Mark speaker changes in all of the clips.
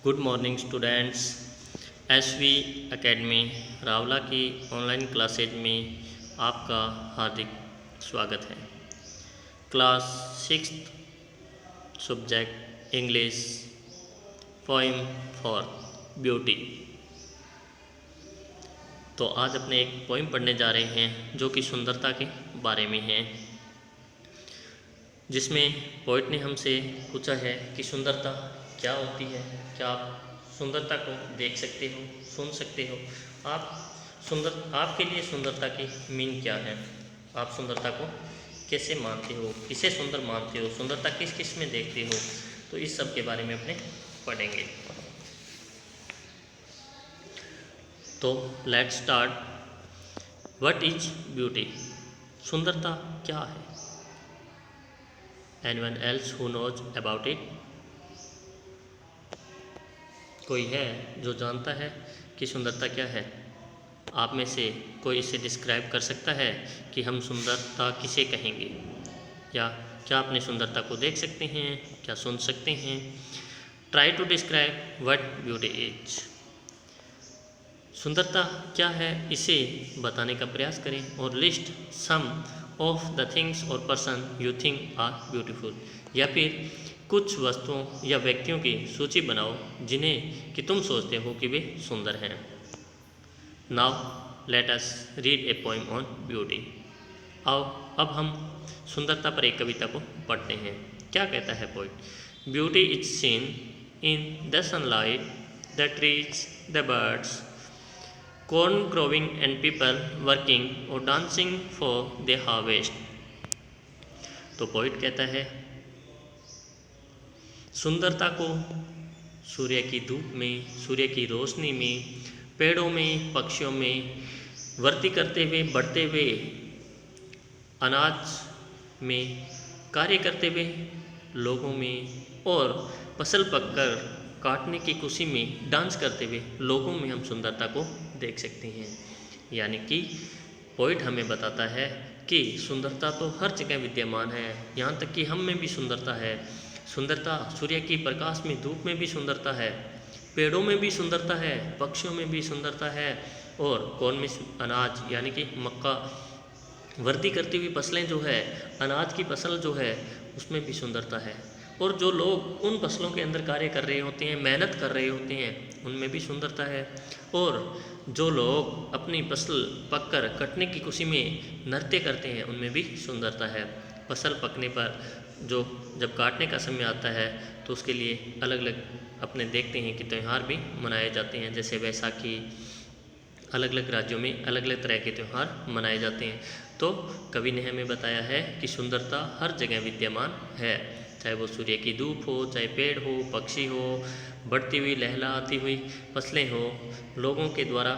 Speaker 1: Good morning students. SV academy Rawla की online classes में आपका हार्दिक स्वागत है। Class sixth subject English, poem for beauty. तो आज अपने एक पोइम पढ़ने जा रहे हैं जो कि सुंदरता के बारे में है, जिसमें पोइट ने हमसे पूछा है कि सुंदरता क्या होती है। क्या आप सुंदरता को देख सकते हो, सुन सकते हो? आपके लिए सुंदरता की मीन क्या है? आप सुंदरता को कैसे मानते हो, किसे सुंदर मानते हो, सुंदरता किस किस में देखते हो? तो इस सब के बारे में अपने पढ़ेंगे। तो let's start. What is beauty? सुंदरता क्या है? Anyone else who knows about it? कोई है जो जानता है कि सुंदरता क्या है? आप में से कोई इसे डिस्क्राइब कर सकता है कि हम सुंदरता किसे कहेंगे, या क्या अपने सुंदरता को देख सकते हैं, क्या सुन सकते हैं? Try to describe what beauty is. सुंदरता क्या है इसे बताने का प्रयास करें और list some of the things और person you think are beautiful, या फिर कुछ वस्तुओं या व्यक्तियों की सूची बनाओ जिन्हें कि तुम सोचते हो कि वे सुंदर हैं। Now let us read A poem on beauty. आओ अब हम सुंदरता पर एक कविता को पढ़ते हैं। क्या कहता है poet? Beauty is seen in the sunlight, the trees, the birds, corn growing and people working or dancing for the harvest। तो पोइट कहता है सुंदरता को सूर्य की धूप में, सूर्य की रोशनी में, पेड़ों में, पक्षियों में, वृद्धि करते हुए, बढ़ते हुए अनाज में, कार्य करते हुए लोगों में, और फसल पककर काटने की खुशी में डांस करते हुए लोगों में हम सुंदरता को देख सकते हैं। यानी कि पोइट हमें बताता है कि सुंदरता तो हर जगह विद्यमान है, यहाँ तक कि हम में भी सुंदरता है। सुंदरता सूर्य की प्रकाश में, धूप में भी सुंदरता है, पेड़ों में भी सुंदरता है, पक्षियों में भी सुंदरता है, और कौन में अनाज यानी कि मक्का, वृद्धि करती हुई फसलें जो है, अनाज की फसल जो है, उसमें भी सुंदरता है। और जो लोग उन फसलों के अंदर कार्य कर रहे होते हैं, मेहनत कर रहे होते हैं, उनमें भी सुंदरता है। और जो लोग अपनी फसल पककर कटने की खुशी में नृत्य करते हैं, उनमें भी सुंदरता है। फसल पकने पर जो जब काटने का समय आता है तो उसके लिए अलग अलग अपने देखते हैं कि त्यौहार भी मनाए जाते हैं, जैसे वैसाखी। अलग अलग राज्यों में अलग अलग तरह के त्यौहार मनाए जाते हैं। तो कवि ने हमें बताया है कि सुंदरता हर जगह विद्यमान है, चाहे वो सूर्य की धूप हो, चाहे पेड़ हो, पक्षी हो, बढ़ती हुई लहलहाती हुई फसलें हो, लोगों के द्वारा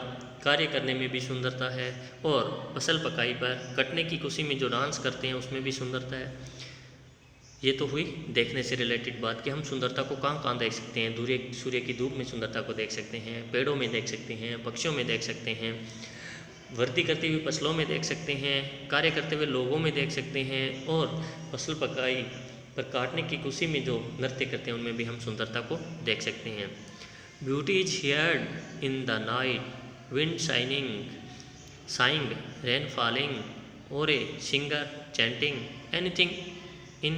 Speaker 1: कार्य करने में भी सुंदरता है, और फसल पकाई पर कटने की खुशी में जो डांस करते हैं उसमें भी सुंदरता है। ये तो हुई देखने से रिलेटेड बात कि हम सुंदरता को कहाँ कहाँ देख सकते हैं। सूर्य की धूप में सुंदरता को देख सकते हैं, पेड़ों में देख सकते हैं, पक्षियों में देख सकते हैं, वृद्धि करती हुई फसलों में देख सकते हैं, कार्य करते हुए लोगों में देख सकते हैं, और फसल पकाई पर काटने की खुशी में जो नृत्य करते हैं उनमें भी हम सुंदरता को देख सकते हैं। Beauty is heard in the night, wind sighing, rain falling, और a singer chanting, anything in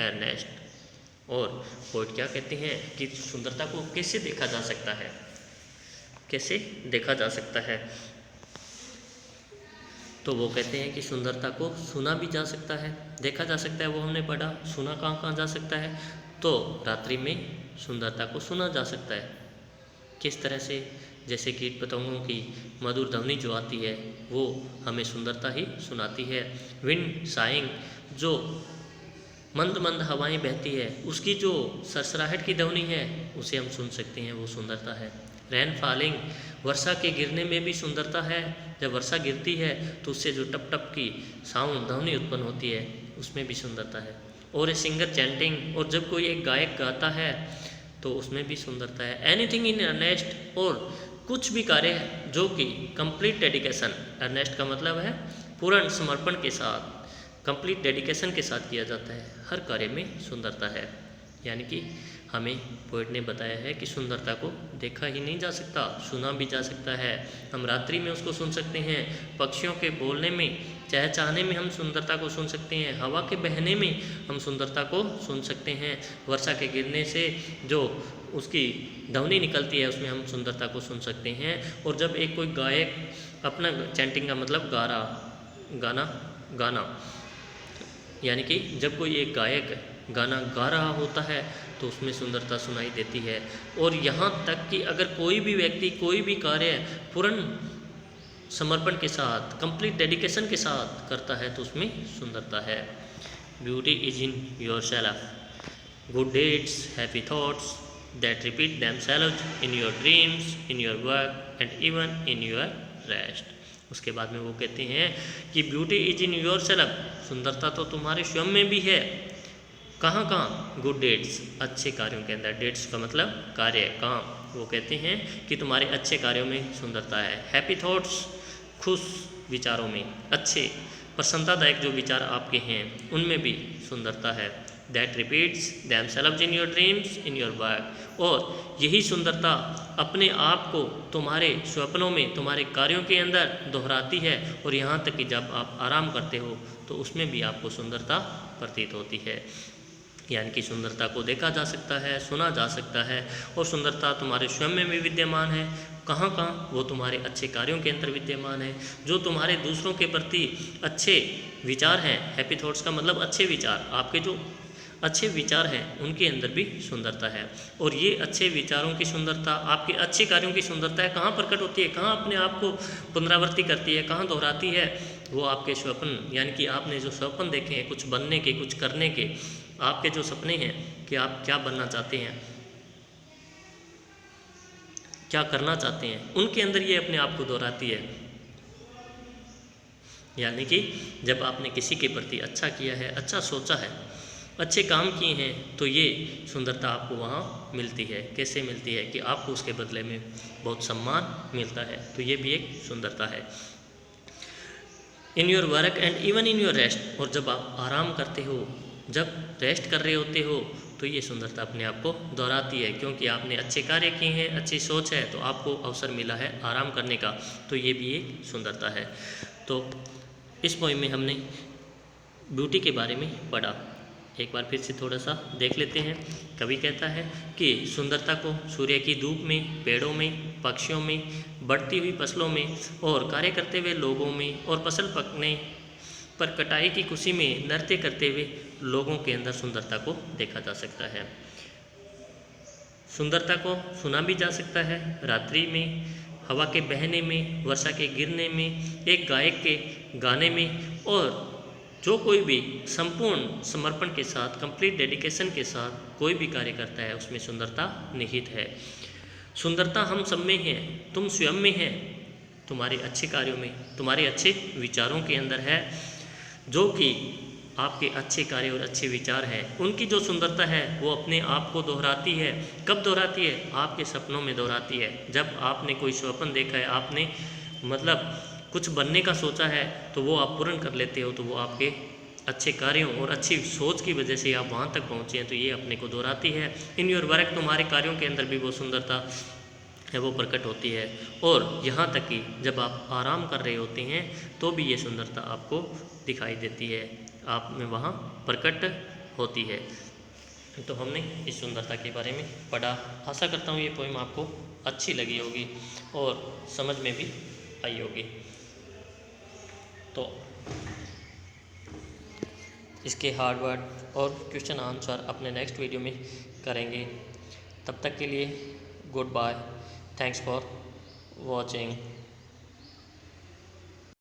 Speaker 1: earnest. और पोइट क्या कहते हैं कि सुंदरता को कैसे देखा जा सकता है, कैसे देखा जा सकता है? तो वो कहते हैं कि सुंदरता को सुना भी जा सकता है, देखा जा सकता है। वो हमने पढ़ा, सुना कहाँ कहाँ जा सकता है? तो रात्रि में सुंदरता को सुना जा सकता है। किस तरह से? जैसे कीट पतंगों की मधुर ध्वनि जो आती है वो हमें सुंदरता ही सुनाती है। विंड साइंग, जो मंद मंद हवाएं बहती है, उसकी जो सरसराहट की ध्वनि है उसे हम सुन सकते हैं, वो सुंदरता है। रेन फॉलिंग, वर्षा के गिरने में भी सुंदरता है। जब वर्षा गिरती है तो उससे जो टप टप की साउंड ध्वनि उत्पन्न होती है उसमें भी सुंदरता है। और ए सिंगर चैंटिंग, और जब कोई एक गायक गाता है तो उसमें भी सुंदरता है। एनीथिंग इन अर्नेस्ट, और कुछ भी कार्य जो कि कंप्लीट डेडिकेशन, अर्नेस्ट का मतलब है पूर्ण समर्पण के साथ, कंप्लीट डेडिकेशन के साथ किया जाता है, हर कार्य में सुंदरता है। यानी कि हमें पोएट ने बताया है कि सुंदरता को देखा ही नहीं जा सकता, सुना भी जा सकता है। हम रात्रि में उसको सुन सकते हैं, पक्षियों के बोलने में, चहचहाने में हम सुंदरता को सुन सकते हैं, हवा के बहने में हम सुंदरता को सुन सकते हैं, वर्षा के गिरने से जो उसकी ध्वनि निकलती है उसमें हम सुंदरता को सुन सकते हैं। और जब एक कोई गायक अपना चैंटिंग का मतलब गाना यानी कि जब कोई एक गायक गाना गा रहा होता है तो उसमें सुंदरता सुनाई देती है। और यहाँ तक कि अगर कोई भी व्यक्ति कोई भी कार्य पूर्ण समर्पण के साथ, कंप्लीट डेडिकेशन के साथ करता है तो उसमें सुंदरता है। Beauty is in yourself, good deeds, happy thoughts that repeat themselves in your dreams, in your work and even in your rest. उसके बाद में वो कहते हैं कि beauty is in yourself, सुंदरता तो तुम्हारे स्वयं में भी है। कहाँ कहाँ? गुड डेड्स, अच्छे कार्यों के अंदर, डेड्स का मतलब कार्य, काम। वो कहते हैं कि तुम्हारे अच्छे कार्यों में सुंदरता है। हैप्पी थॉट्स, खुश विचारों में, अच्छे प्रसन्नतादायक जो विचार आपके हैं उनमें भी सुंदरता है। That repeats themselves in your dreams, in your work, और यही सुंदरता अपने आप को तुम्हारे स्वप्नों में, तुम्हारे कार्यों के अंदर दोहराती है। और यहाँ तक कि जब आप आराम करते हो तो उसमें भी आपको सुंदरता प्रतीत होती है। यानी कि सुंदरता को देखा जा सकता है, सुना जा सकता है, और सुंदरता तुम्हारे स्वयं में भी विद्यमान है। कहाँ कहाँ? वो तुम्हारे अच्छे कार्यों के अंदर विद्यमान है, जो तुम्हारे दूसरों के प्रति अच्छे विचार हैं। हैप्पी थॉट्स का मतलब अच्छे विचार, आपके जो अच्छे विचार हैं उनके अंदर भी सुंदरता है। और ये अच्छे विचारों की सुंदरता, आपके अच्छे कार्यों की सुंदरता है, कहाँ प्रकट होती है, कहाँ अपने आप को पुनरावृत्ति करती है, कहाँ दोहराती है? वो आपके स्वप्न, यानी कि आपने जो स्वप्न देखे हैं कुछ बनने के, कुछ करने के, आपके जो सपने हैं कि आप क्या बनना चाहते हैं, क्या करना चाहते हैं, उनके अंदर ये अपने आप को दोहराती है। यानी कि जब आपने किसी के प्रति अच्छा किया है, अच्छा सोचा है, अच्छे काम किए हैं, तो ये सुंदरता आपको वहाँ मिलती है। कैसे मिलती है? कि आपको उसके बदले में बहुत सम्मान मिलता है, तो ये भी एक सुंदरता है। इन your work and even in your rest, और जब आप आराम करते हो, जब रेस्ट कर रहे होते हो, तो ये सुंदरता अपने आप को दोहराती है, क्योंकि आपने अच्छे कार्य किए हैं, अच्छी सोच है, तो आपको अवसर मिला है आराम करने का, तो ये भी एक सुंदरता है। तो इस पोएम में हमने ब्यूटी के बारे में पढ़ा। एक बार फिर से थोड़ा सा देख लेते हैं। कवि कहता है कि सुंदरता को सूर्य की धूप में, पेड़ों में, पक्षियों में, बढ़ती हुई फसलों में, और कार्य करते हुए लोगों में, और फसल पकने पर कटाई की खुशी में नृत्य करते हुए लोगों के अंदर सुंदरता को देखा जा सकता है। सुंदरता को सुना भी जा सकता है रात्रि में, हवा के बहने में, वर्षा के गिरने में, एक गायक के गाने में, और जो कोई भी संपूर्ण समर्पण के साथ, कंप्लीट डेडिकेशन के साथ कोई भी कार्य करता है उसमें सुंदरता निहित है। सुंदरता हम सब में है, तुम स्वयं में है, तुम्हारे अच्छे कार्यों में, तुम्हारे अच्छे विचारों के अंदर है। जो कि आपके अच्छे कार्य और अच्छे विचार हैं, उनकी जो सुंदरता है वो अपने आप को दोहराती है। कब दोहराती है? आपके सपनों में दोहराती है। जब आपने कोई स्वप्न देखा है, आपने मतलब कुछ बनने का सोचा है, तो वो आप पूर्ण कर लेते हो, तो वो आपके अच्छे कार्यों और अच्छी सोच की वजह से आप वहाँ तक पहुँचे हैं, तो ये अपने को दोहराती है। इन योर वर्क, तुम्हारे कार्यों के अंदर भी वो सुंदरता है वो प्रकट होती है। और यहाँ तक कि जब आप आराम कर रहे होते हैं तो भी ये सुंदरता आपको दिखाई देती है, आप में वहाँ प्रकट होती है। तो हमने इस सुंदरता के बारे में पढ़ा। आशा करता हूँ ये पोएम आपको अच्छी लगी होगी और समझ में भी आई होगी। तो इसके हार्ड वर्ड और क्वेश्चन आंसर अपने नेक्स्ट वीडियो में करेंगे। तब तक के लिए goodbye, thanks for watching.